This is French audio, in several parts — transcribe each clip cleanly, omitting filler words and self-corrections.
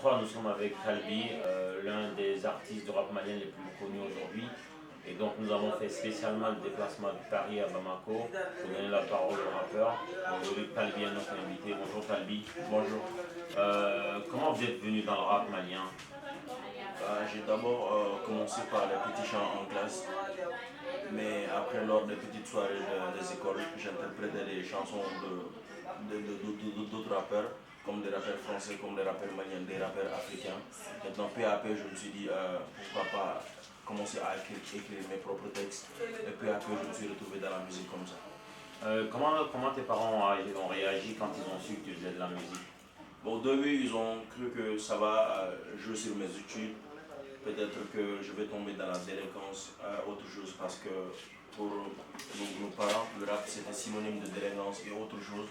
fois, nous sommes avec Kalbi, l'un des artistes de rap malien les plus connus aujourd'hui. Et donc, nous avons fait spécialement le déplacement de Paris à Bamako pour donner la parole au rappeur. Aujourd'hui, Kalbi est notre invité. Bonjour Kalbi. Bonjour. Comment vous êtes venu dans le rap malien? J'ai d'abord commencé par les petits chants en classe, mais après, lors des petites soirées des écoles, j'interprétais les chansons d'autres rappeurs, comme des rappeurs français, comme des rappeurs maliens, des rappeurs africains. Maintenant, peu à peu, je me suis dit pourquoi pas commencer à écrire mes propres textes, et peu à peu, je me suis retrouvé dans la musique comme ça. Comment tes parents ont réagi quand ils ont su que tu faisais de la musique? Bon, au début, ils ont cru que ça va jouer sur mes études. Peut-être que je vais tomber dans la délinquance, autre chose, parce que pour nos parents, le rap c'était synonyme de délinquance et autre chose.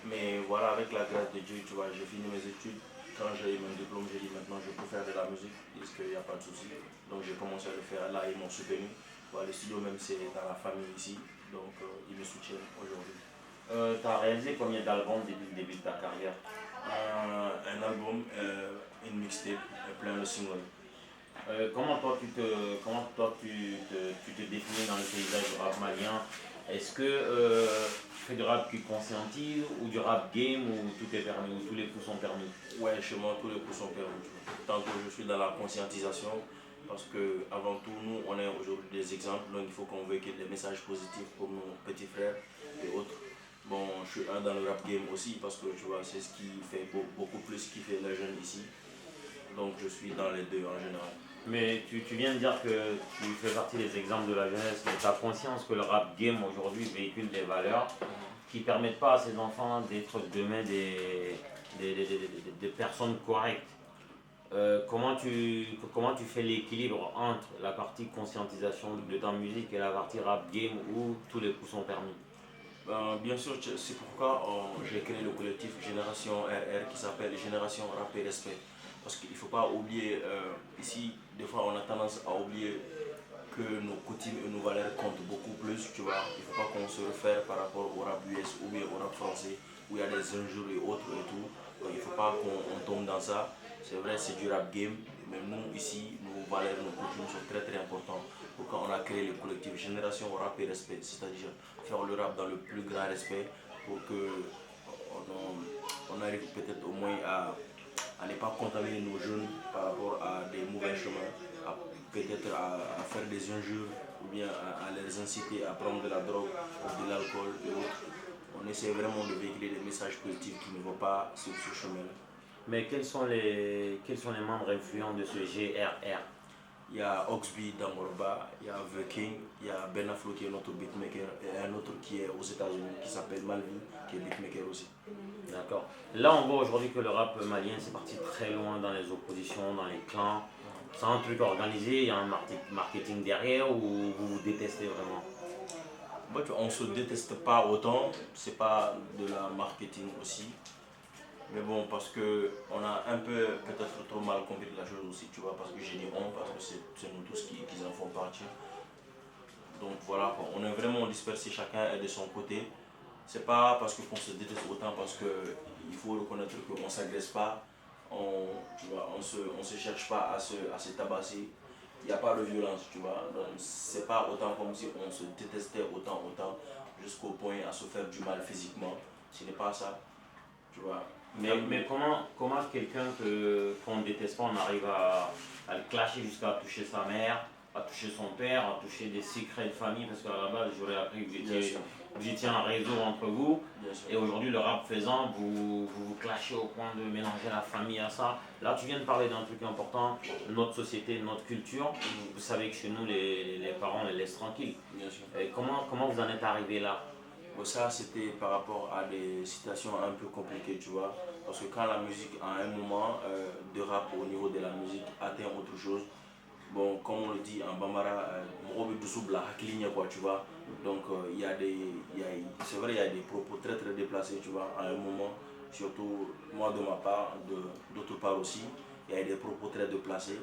Mais voilà, avec la grâce de Dieu, tu vois, j'ai fini mes études. Quand j'ai eu mon diplôme, j'ai dit maintenant je peux faire de la musique, est-ce qu'il n'y a pas de souci. Donc j'ai commencé à le faire, là ils m'ont soutenu. Voilà, le studio même c'est dans la famille ici, donc ils me soutiennent aujourd'hui. Tu as réalisé combien d'albums depuis le début de ta carrière? Un album, une mixtape, et plein de singles. Comment toi tu te définis dans le paysage du rap malien? Est-ce que tu fais du rap qui conscientise ou du rap game où tout est permis, où tous les coups sont permis? Ouais, chez moi, tous les coups sont permis. Tant que je suis dans la conscientisation, parce que avant tout, nous, on est aujourd'hui des exemples, donc il faut qu'on véhicule des messages positifs pour nos petits frères et autres. Bon, je suis un dans le rap game aussi, parce que tu vois, c'est ce qui fait beaucoup plus kiffer les jeunes ici. Donc je suis dans les deux en général. Mais tu viens de dire que tu fais partie des exemples de la jeunesse, mais tu as conscience que le rap game aujourd'hui véhicule des valeurs qui ne permettent pas à ces enfants d'être demain des personnes correctes. Comment tu fais l'équilibre entre la partie conscientisation de ta musique et la partie rap game où tous les coups sont permis? Bien sûr, c'est pourquoi j'ai créé le collectif Génération RR qui s'appelle Génération Rap et Respect. Parce qu'il ne faut pas oublier, ici, des fois on a tendance à oublier que nos coutumes et nos valeurs comptent beaucoup plus, tu vois. Il ne faut pas qu'on se réfère par rapport au rap US ou bien au rap français où il y a des injures et autres et tout. Donc il ne faut pas qu'on tombe dans ça. C'est vrai, c'est du rap game, mais nous ici, nos valeurs, nos coutumes sont très très importantes. Pourquoi on a créé le collectif Génération Rap et Respect, c'est-à-dire faire le rap dans le plus grand respect pour que on arrive peut-être au moins à ne pas contaminer nos jeunes par rapport à des mauvais chemins, peut-être à faire des injures ou bien à les inciter à prendre de la drogue ou de l'alcool et autres. On essaie vraiment de véhiculer des messages positifs qui ne vont pas sur ce chemin-là. Mais quels sont les membres influents de ce GRR? Il y a Oxby Dangorba, il y a The King, il y a Ben Afro qui est notre beatmaker et un autre qui est aux États-Unis qui s'appelle Malvin qui est beatmaker aussi. D'accord. Là, on voit aujourd'hui que le rap malien, c'est parti très loin dans les oppositions, dans les clans. C'est un truc organisé, il y a un marketing derrière ou vous vous détestez vraiment? Bon, on ne se déteste pas autant, c'est pas de la marketing aussi. Mais bon, parce que on a un peu peut-être trop mal compris la chose aussi, tu vois, parce que j'ai dit on, parce que c'est nous tous qui en font partie. Donc voilà, quoi. On est vraiment dispersés, chacun est de son côté. C'est pas parce qu'on se déteste autant, parce qu'il faut reconnaître qu'on ne s'agresse pas, tu vois, on se cherche pas à se tabasser. Il n'y a pas de violence, tu vois. Donc c'est pas autant comme si on se détestait autant, jusqu'au point à se faire du mal physiquement. Ce n'est pas ça, tu vois. Mais comment quelqu'un qu'on ne déteste pas, on arrive à le clasher jusqu'à toucher sa mère, à toucher son père, à toucher des secrets de famille, parce qu'à la base, j'aurais appris que vous étiez un réseau entre vous, et aujourd'hui, le rap faisant, vous clashez au point de mélanger la famille à ça. Là, tu viens de parler d'un truc important, notre société, notre culture. Vous savez que chez nous, les parents, on les laisse tranquilles. Et comment vous en êtes arrivé là? Bon, ça, c'était par rapport à des situations un peu compliquées, tu vois. Parce que quand la musique, à un moment de rap au niveau de la musique, atteint autre chose, bon, comme on le dit en Bambara, quoi, tu vois. Donc, c'est vrai, il y a des propos très très déplacés, tu vois, à un moment, surtout moi de ma part, d'autre part aussi, il y a des propos très déplacés.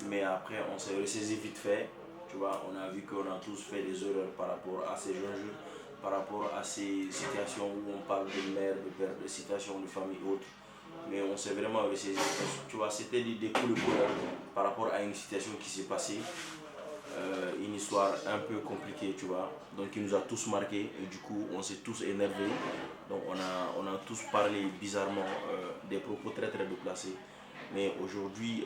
Mais après, on s'est ressaisi vite fait, tu vois, on a vu qu'on a tous fait des erreurs par rapport à ces enjeux, par rapport à ces situations où on parle de mère, de père, de situations de famille et autres. mais on s'est vraiment ressaisi. Tu vois, c'était des coups de colère par rapport à une situation qui s'est passée, une histoire un peu compliquée, tu vois, donc qui nous a tous marqués et du coup on s'est tous énervés, donc on a tous parlé bizarrement, des propos très très déplacés, mais aujourd'hui,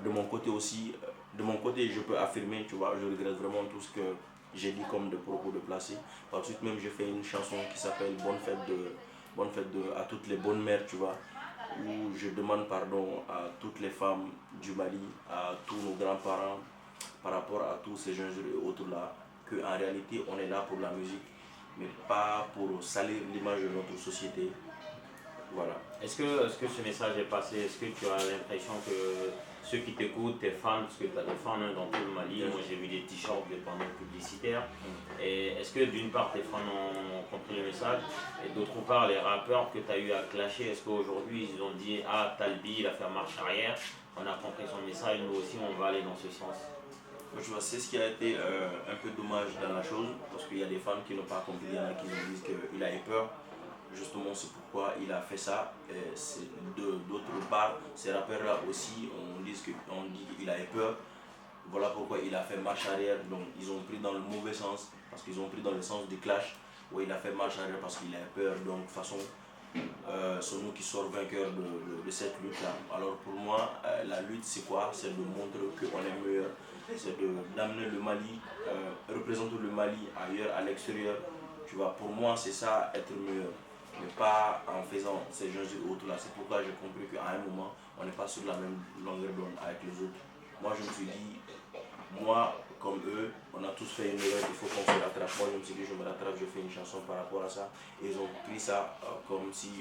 de mon côté aussi, de mon côté je peux affirmer, tu vois, je regrette vraiment tout ce que j'ai dit comme de propos déplacés. Par suite même j'ai fait une chanson qui s'appelle Bonne fête à toutes les bonnes mères, tu vois, où je demande pardon à toutes les femmes du Mali, à tous nos grands-parents, par rapport à tous ces jeunes et autres là, qu'en réalité on est là pour la musique, mais pas pour salir l'image de notre société. Voilà. Est-ce que ce message est passé? Est-ce que tu as l'impression que ceux qui t'écoutent, tes fans, parce que tu as des fans hein, dans tout le Mali, moi j'ai vu des t-shirts, des panneaux publicitaires, et est-ce que d'une part tes fans ont compris le message, et d'autre part les rappeurs que tu as eu à clasher, est-ce qu'aujourd'hui ils ont dit ah Talbi il a fait marche arrière, on a compris son message, nous aussi on va aller dans ce sens? Tu vois, c'est ce qui a été un peu dommage dans la chose, parce qu'il y a des fans qui n'ont pas compris, il y en a qui nous disent qu'il a eu peur. Justement, c'est pourquoi il a fait ça. D'autre part, ces rappeurs-là aussi, on dit qu'il a eu peur. Voilà pourquoi il a fait marche arrière. Donc, ils ont pris dans le mauvais sens, parce qu'ils ont pris dans le sens du clash, où il a fait marche arrière parce qu'il a eu peur. Donc, de toute façon, c'est nous qui sommes vainqueurs de cette lutte-là. Alors, pour moi, la lutte, c'est quoi? C'est de montrer qu'on est meilleur. C'est d'amener le Mali, représenter le Mali ailleurs, à l'extérieur. Tu vois, pour moi, c'est ça, être meilleur, mais pas en faisant ces jeux et autres là. C'est pourquoi j'ai compris qu'à un moment, on n'est pas sur la même longueur d'onde avec les autres. Moi, je me suis dit, moi, comme eux, on a tous fait une erreur, il faut qu'on se rattrape. Moi, je me suis dit, je me rattrape, je fais une chanson par rapport à ça. Et ils ont pris ça comme si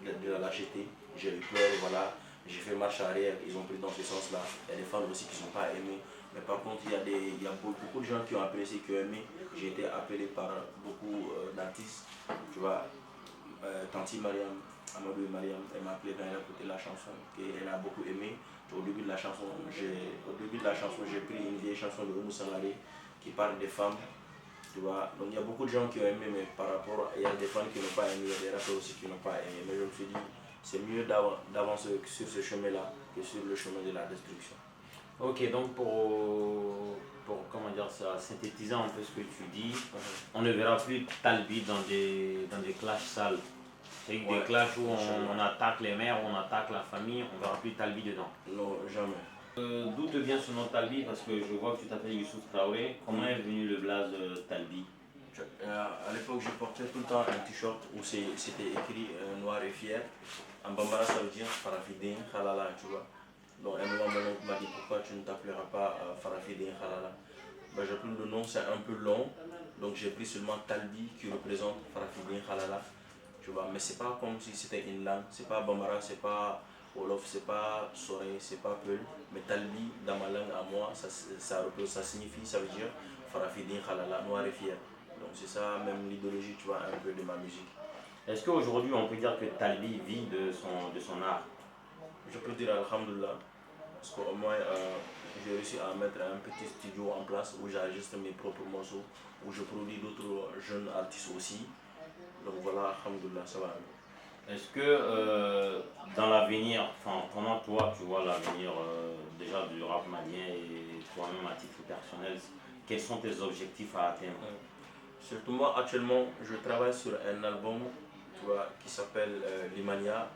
de la lâcheté. J'ai eu peur, voilà. J'ai fait marche arrière, ils ont pris dans ce sens-là. Il y a des fans aussi qui ne sont pas aimés. Mais par contre, il y a beaucoup de gens qui ont apprécié, qui ont aimé. J'ai été appelé par beaucoup d'artistes. Tu vois, Tanti Mariam, Amadou et Mariam, elle m'a appelé quand elle a écouté la chanson, qu'elle a beaucoup aimé. Au début de la chanson, j'ai pris une vieille chanson de Oumou Sangaré qui parle des femmes. Tu vois, donc il y a beaucoup de gens qui ont aimé, mais par rapport, il y a des fans qui n'ont pas aimé, il y a des rappeurs aussi qui n'ont pas aimé. Mais je me suis dit, c'est mieux d'avancer sur ce chemin-là que sur le chemin de la destruction. Ok, donc comment dire ça, synthétiser un peu ce que tu dis, on ne verra plus Talbi dans des clashs sales. C'est des clashs où on attaque les mères, on attaque la famille, on ne verra plus Talbi dedans. Non, jamais. D'où te vient ce nom Talbi? Parce que je vois que tu t'appelles Youssouf Traoré. Comment est venu le blaze Talbi? À l'époque, je portais tout le temps un t-shirt où c'était écrit noir et fier. En bambara, ça veut dire Farafidin Khalala, tu vois. Donc, un moment, mon oncle m'a dit pourquoi tu ne t'appelleras pas Farafidin Khalala. Ben, j'ai pris le nom, c'est un peu long. Donc, j'ai pris seulement Talbi qui représente Farafidin Khalala. Tu vois, mais c'est pas comme si c'était une langue. C'est pas bambara, c'est pas Wolof, c'est pas Soré, c'est pas Peul. Mais Talbi, dans ma langue à moi, ça signifie, ça veut dire Farafidin Khalala, noir et fier. Donc c'est ça même l'idéologie, tu vois, un peu de ma musique. Est-ce qu'aujourd'hui on peut dire que Talbi vit de son art? Je peux dire Alhamdulillah, parce qu'au moins j'ai réussi à mettre un petit studio en place où j'enregistre mes propres morceaux, où je produis d'autres jeunes artistes aussi. Donc voilà, Alhamdulillah, ça va. Est-ce que dans l'avenir, enfin comment toi tu vois l'avenir déjà du rap malien et toi-même à titre personnel, quels sont tes objectifs à atteindre? Surtout moi, actuellement, je travaille sur un album, tu vois, qui s'appelle Limania,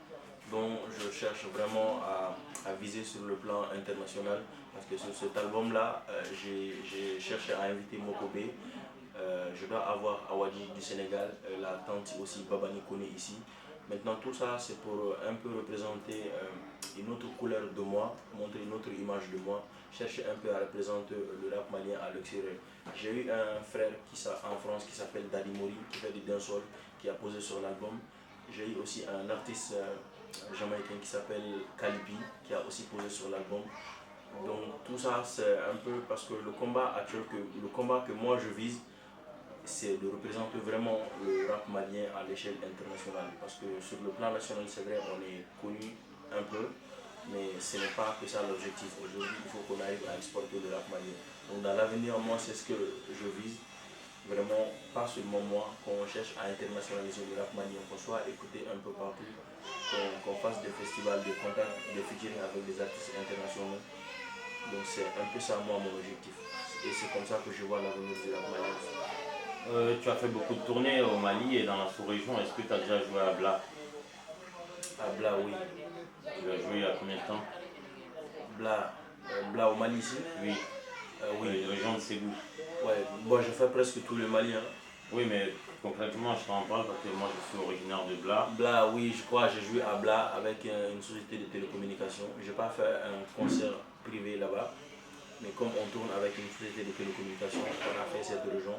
dont je cherche vraiment à viser sur le plan international. Parce que sur cet album-là, j'ai cherché à inviter Mokobé. Je dois avoir Awadji du Sénégal, la tante aussi Babani Kone ici. Maintenant, tout ça, c'est pour un peu représenter une autre couleur de moi, montrer une autre image de moi, chercher un peu à représenter le rap malien à l'extérieur. J'ai eu un frère en France qui s'appelle Dadi Mori, qui fait du dancehall, qui a posé sur l'album. J'ai eu aussi un artiste jamaïcain qui s'appelle Kalibi, qui a aussi posé sur l'album. Donc tout ça, c'est un peu parce que le combat actuel, le combat que moi je vise, c'est de représenter vraiment le rap malien à l'échelle internationale. Parce que sur le plan national, c'est vrai, on est connu un peu, mais ce n'est pas que ça l'objectif. Aujourd'hui, il faut qu'on arrive à exporter le rap malien. Donc dans l'avenir, moi, c'est ce que je vise. vraiment, pas seulement moi, qu'on cherche à internationaliser le rap malien, qu'on soit écouté un peu partout, qu'on fasse des festivals, des contacts, des featuring avec des artistes internationaux. Donc c'est un peu ça moi mon objectif. Et c'est comme ça que je vois l'avenir du rap malien. Tu as fait beaucoup de tournées au Mali et dans la sous-région. Est-ce que tu as déjà joué à Bla? À Bla, oui. Tu as joué il y a combien de temps? Bla, Bla au Mali ici. Oui, Oui. région de Ségou. Ouais, bon, je fais presque tout le Mali. Hein. Oui, mais concrètement, je t'en parle parce que moi, je suis originaire de Bla. Bla, oui, je crois, j'ai joué à Bla avec une société de télécommunications. Je n'ai pas fait un concert privé là-bas, mais comme on tourne avec une société de télécommunications, on a fait cette région.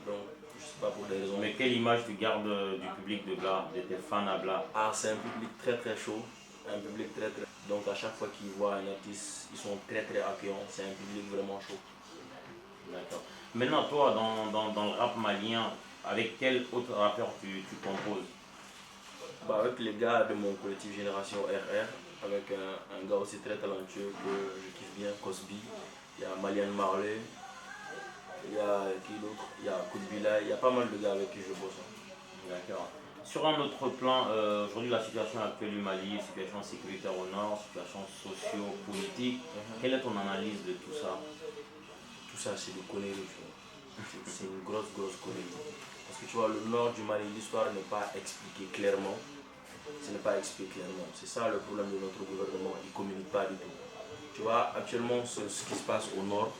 Donc, je ne sais pas pour des raisons. Mais quelle image tu gardes du public de Bla, de tes fans à Bla? Ah, c'est un public très très chaud, un public très très. Donc, à chaque fois qu'ils voient un artiste, ils sont très très accueillants. C'est un public vraiment chaud. D'accord. Maintenant, toi, dans le rap malien, avec quel autre rappeur tu composes? Bah, avec les gars de mon collectif Génération RR, avec un gars aussi très talentueux que je kiffe bien, Cosby, il y a Malian Marley, il y a qui d'autre, il y a Koudbila, il y a pas mal de gars avec qui je bosse. D'accord. Sur un autre plan, aujourd'hui la situation actuelle du Mali, situation sécuritaire au nord, situation socio-politique, quelle est ton analyse de tout ça? Tout ça c'est des conneries, tu vois. C'est une grosse connerie. Parce que tu vois, le nord du Mali, l'histoire n'est pas expliquée clairement. Ce n'est pas expliqué clairement. C'est ça le problème de notre gouvernement, il ne communique pas du tout. Tu vois, actuellement, ce qui se passe au nord,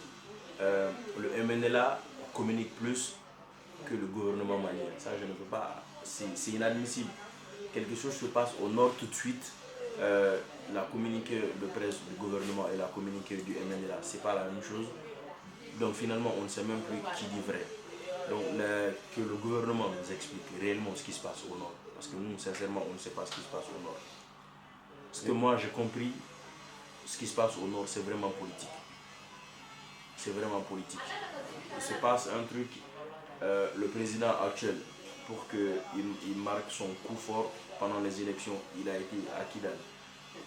le MNLA communique plus que le gouvernement malien. Ça, je ne peux pas. C'est inadmissible. Quelque chose se passe au nord tout de suite. La communiqué de presse du gouvernement et la communiqué du MNLA, c'est pas la même chose. Donc finalement, on ne sait même plus qui dit vrai. Donc que le gouvernement nous explique réellement ce qui se passe au nord. Parce que nous, sincèrement, on ne sait pas ce qui se passe au nord. Ce que moi j'ai compris, ce qui se passe au nord, c'est vraiment politique. C'est vraiment politique. Il se passe un truc, le président actuel, pour qu'il marque son coup fort pendant les élections, il a été à Kidal.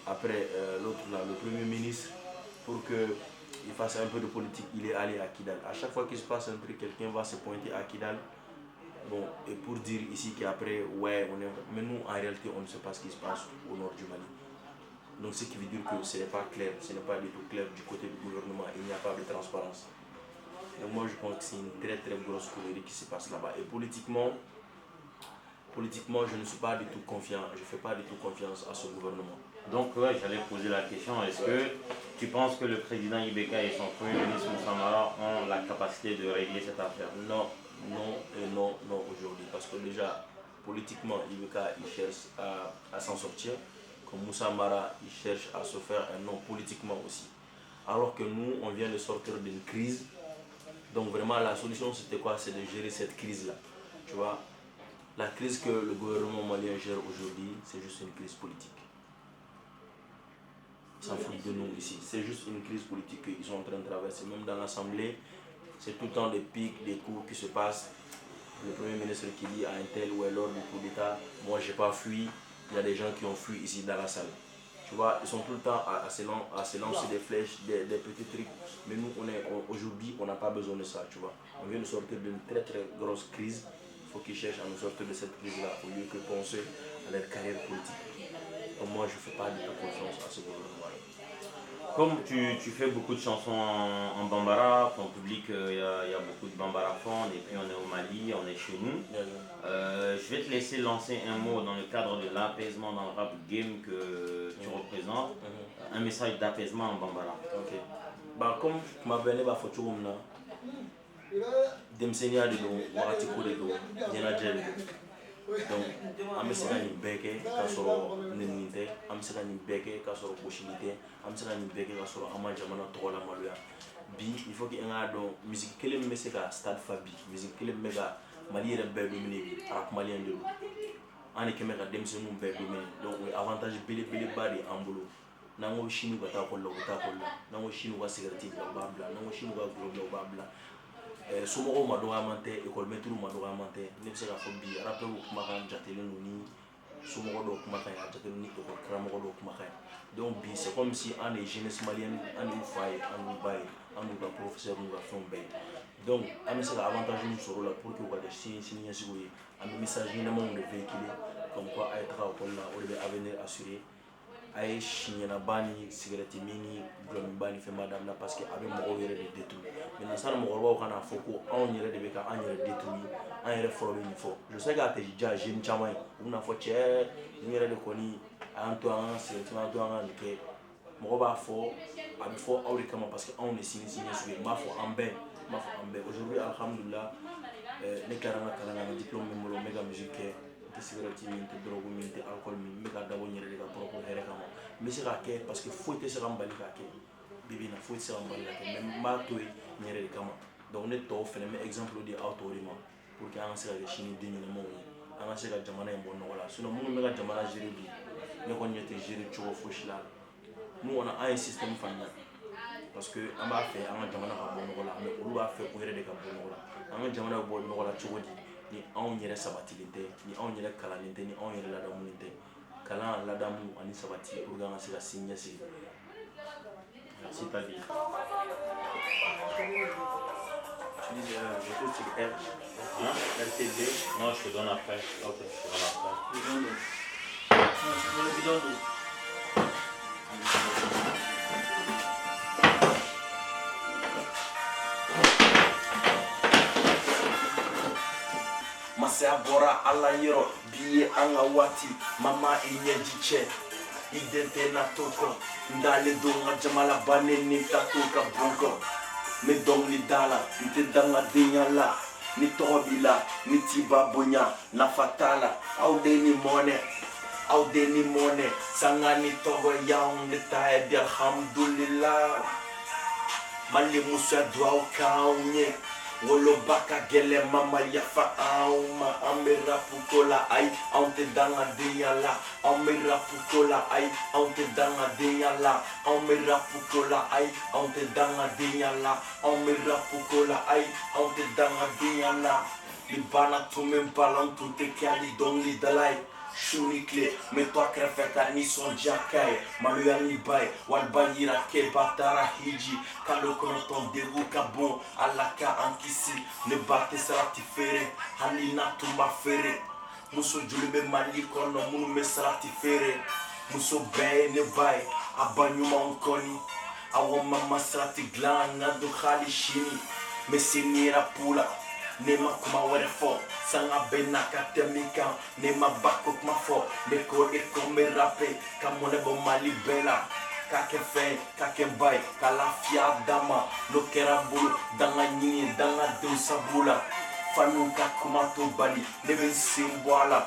Après, l'autre là, le premier ministre, pour qu'il fasse un peu de politique, il est allé à Kidal. À chaque fois qu'il se passe un truc, quelqu'un va se pointer à Kidal. Bon, et pour dire ici qu'après, ouais, on est. Mais nous, en réalité, on ne sait pas ce qui se passe au nord du Mali. Donc, ce qui veut dire que ce n'est pas clair, ce n'est pas du tout clair du côté du gouvernement, il n'y a pas de transparence. Donc, moi, je pense que c'est une très très grosse connerie qui se passe là-bas. Et politiquement, je ne suis pas du tout confiant, je ne fais pas du tout confiance à ce gouvernement. Donc, ouais, j'allais poser la question, est-ce que tu penses que le président Ibeka et son premier ministre Moussa Mara ont la capacité de régler cette affaire? Non, non et non, non aujourd'hui. Parce que déjà, politiquement, Ibeka il cherche à s'en sortir. Comme Moussa Mara, il cherche à se faire un nom politiquement aussi. Alors que nous, on vient de sortir d'une crise. Donc vraiment, la solution, c'était quoi? C'est de gérer cette crise-là. Tu vois, la crise que le gouvernement malien gère aujourd'hui, c'est juste une crise politique. Ils s'en foutent de nous ici. C'est juste une crise politique qu'ils sont en train de traverser. Même dans l'Assemblée, c'est tout le temps des pics, des coups qui se passent. Le Premier ministre qui dit à un tel ou à l'autre du coup d'État, moi j'ai pas fui, il y a des gens qui ont fui ici dans la salle. Tu vois, ils sont tout le temps à se lancer des flèches, des petits trucs. Mais nous, aujourd'hui, on n'a pas besoin de ça, tu vois. On vient de sortir d'une très très grosse crise. Il faut qu'ils cherchent à nous sortir de cette crise-là au lieu que penser à leur carrière politique. Donc moi, je ne fais pas du tout confiance à ce gouvernement-là. Comme tu fais beaucoup de chansons en bambara, ton public, il y a beaucoup de bambaraphones, et puis on est au Mali, on est chez nous. Je vais te laisser lancer un mot dans le cadre de l'apaisement dans le rap game que tu représentes, un message d'apaisement en bambara. Ok. Bah, comme tu m'as venu à photo, Demsenia de l'eau, Waratiko de l'eau, Diana donc an bɛ se ka nin bɛɛ kɛ k'a sɔrɔ nenini tɛ, an bɛ se ka nin bɛɛ kɛ k'a sɔrɔ gosili tɛ, an bɛ se ka nin bɛɛ kɛ k'a sɔrɔ an ma jamana tɔgɔ lamaloya. Bi il faut que an k'a dɔn musique kelen min bɛ se ka stade fa bi, musique kelen min bɛ ka Mali yɛrɛ bɛɛ dominer bi, rap malien de don. An de kɛmɛ ka denmisɛnninw bɛɛ dominer, donc o ye avantage belebeleba de an bolo. N'an ko Sini ka taa école la, u bɛ taa école la. N'an ko Sini ka cigarette bila, u b'a bila. N'an ko Sini ka gulɔ bila, u b'a bila. Somɔgɔw ma dɔgɔyaman tɛ, école-maîtres ma dɔgɔyaman tɛ. Ne bɛ se k'a fɔ bi rappeur kumakan jatelen don ni somɔgɔ dɔw kumakan ye, a jatelen ni école karamɔgɔ dɔw kumakan ye. Donc bi c'est comme si an de jeunesse malienne, an y'u fa ye, an y'u ba ye, an y'u ka professeur n'u ka fɛnw bɛɛ ye. Donc an bɛ se ka avantage min sɔrɔ o la pour que u ka kɛ sini ɲɛsigiw ye an bɛ message ɲɛnamaw de véhiculer comme quoi a ye taga école la o de bɛ avenir assurer a ye siɲɛnaba ni cigarette min ni gulɔmiba ni fɛnba dabila parce que a bɛ mɔgɔw yɛrɛ de détruire maintenant sani mɔgɔkɔrɔbaw ka n'a fɔ ko anw yɛrɛ de bɛ ka an yɛrɛ détruire an yɛrɛ fɔlɔ bɛ nin fɔ je sais que a tɛ diya jeune caman ye u bɛna fɔ cɛ nin yɛrɛ de kɔni a y'an to an ka cigarette an to an ka nin kɛ mɔgɔ b'a fɔ a bɛ fɔ aw de kama parce que anw de sini ɲɛsigi ye n b'a fɔ an bɛɛ aujourd'hui alhamdulillah ne tilara n ka kalan na n ka diplôme bɛ n bolo n bɛ ka musique kɛ n tɛ cigarette min n tɛ drogue min n tɛ alcool min n bɛ ka dabɔ n yɛrɛ de ka propre hɛrɛ kama n bɛ se k'a kɛ parce que foyi tɛ se ka n bali k'a kɛ bibi in na foyi tɛ se ka n bali k'a kɛ mais n b'a to yen n yɛrɛ de kama donc ne tɔw fɛnɛ n bɛ exemple di aw tɔw de ma pour que an ka se ka kɛ sini den ɲɛnamaw ye an ka se ka jamana in bɔ nɔgɔ la sinon minnu bɛ ka jamana gérer bi ne kɔni ɲɛ tɛ gérer cogo fosi la mun kɔni an ye système faamuya parce que an b'a fɛ an ka jamana ka bɔ nɔgɔ la mais olu b'a fɛ u yɛrɛ de ka bɔ nɔgɔ la an ka jamana bɛ bɔ nɔgɔ la cogo di ni anw yɛrɛ sabatilen tɛ ni anw yɛrɛ kalannen tɛ ni anw yɛrɛ ladamulen tɛ kalan ladamu ani sabati pour que an ka se ka sini ɲɛsigi Merci ta vie. Tu dis je trouve que c'est Hein? RTD. Non, je te donne après. Ok, je te donne après. Bidon d'eau. Non, c'est pour le bidon d'eau. Masaya bɔra ala yɔrɔ bi ye an ka waati mama i ɲɛji cɛ i den tɛ na to kɔ n dalen don n ka jamana bannen ni ta to ka bon kɔ n bɛ dɔnkili da la n tɛ dangadenya la ni tɔgɔ b'i la ni t'i ba bonya nafa t'a la aw de ni mɔnɛ sanga ni tɔgɔ y'anw de ta ye bi alhamdulillah mali musoya duwawu k'anw ye woloba ka gɛlɛn mama yafa anw ma an bɛ rapu ko la ayi anw tɛ dangadenya la anw bɛ rapu ko la ayi anw tɛ dangadenya la anw bɛ rapu ko la ayi anw tɛ dangadenya la anw bɛ rapu ko la ayi anw tɛ dangadenya la ni bana tun bɛ n ba la n tun tɛ kɛ hali dɔnkilidala ye su ni tile n bɛ to a kɛrɛfɛ ka nisɔndiya k'a ye maloya ni ba ye waliba yira kɛba taara hiji kalo kɔnɔntɔn degun ka bon ala ka an kisi ne ba tɛ salati feere hali n'a tun b'a feere muso joli bɛ mali kɔnɔ minnu bɛ salati feere muso bɛɛ ye ne ba ye a ba ɲumanw kɔni awɔ mama salati dilan n ka don hali sini n bɛ se ni rapu la ne ma kuma wɛrɛ fɔ sanga bɛ n'a ka tɛmɛ kan ne ma ba ko kuma fɔ ne ko de ko n bɛ rappe ka mɔnɛ bɔ mali bɛɛ la k'a kɛ fɛn k'a kɛ ba ye ka lafiya d'a ma n'o kɛra n bolo danga ɲini dangadenw sabu la faniw ka kuma to bali ne bɛ n sen bɔ a la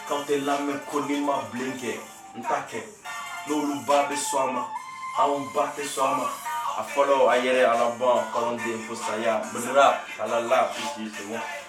k'aw tɛ lamɛn ko ni ma bilen kɛ n t'a kɛ n'olu ba bɛ sɔn a ma anw ba tɛ sɔn a ma a fɔlɔ a yɛrɛ alaban kalanden fo saya bɛnira kalala Si, c'est bon.